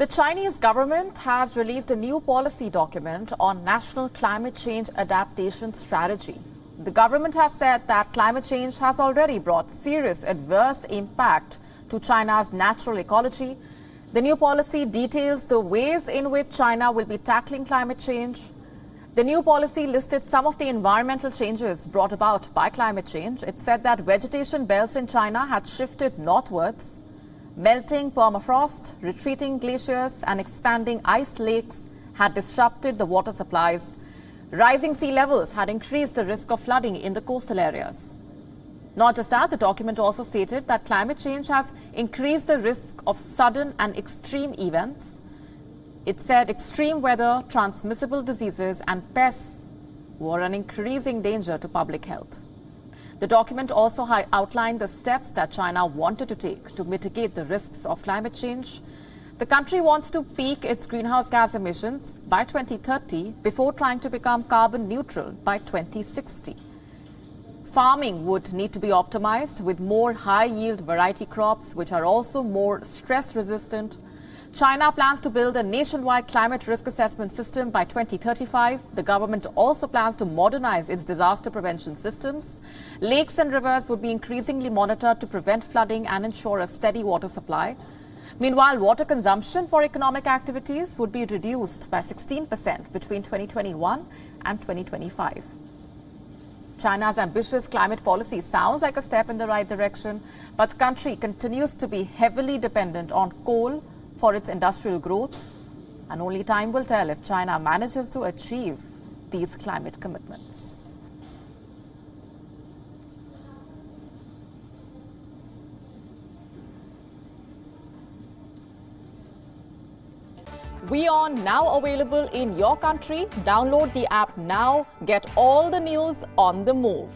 The Chinese government has released a new policy document on national climate change adaptation strategy. The government has said that climate change has already brought serious adverse impact to China's natural ecology. The new policy details the ways in which China will be tackling climate change. The new policy listed some of the environmental changes brought about by climate change. It said that vegetation belts in China had shifted northwards. Melting permafrost, retreating glaciers and expanding ice lakes had disrupted the water supplies. Rising sea levels had increased the risk of flooding in the coastal areas. Not just that, the document also stated that climate change has increased the risk of sudden and extreme events. It said extreme weather, transmissible diseases and pests were an increasing danger to public health. The document also outlined the steps that China wanted to take to mitigate the risks of climate change. The country wants to peak its greenhouse gas emissions by 2030 before trying to become carbon neutral by 2060. Farming would need to be optimized with more high-yield variety crops, which are also more stress-resistant. China plans to build a nationwide climate risk assessment system by 2035. The government also plans to modernize its disaster prevention systems. Lakes and rivers would be increasingly monitored to prevent flooding and ensure a steady water supply. Meanwhile, water consumption for economic activities would be reduced by 16% between 2021 and 2025. China's ambitious climate policy sounds like a step in the right direction, but the country continues to be heavily dependent on coal for its industrial growth, and only time will tell if China manages to achieve these climate commitments. WION now available in your country. Download the app now. Get all the news on the move.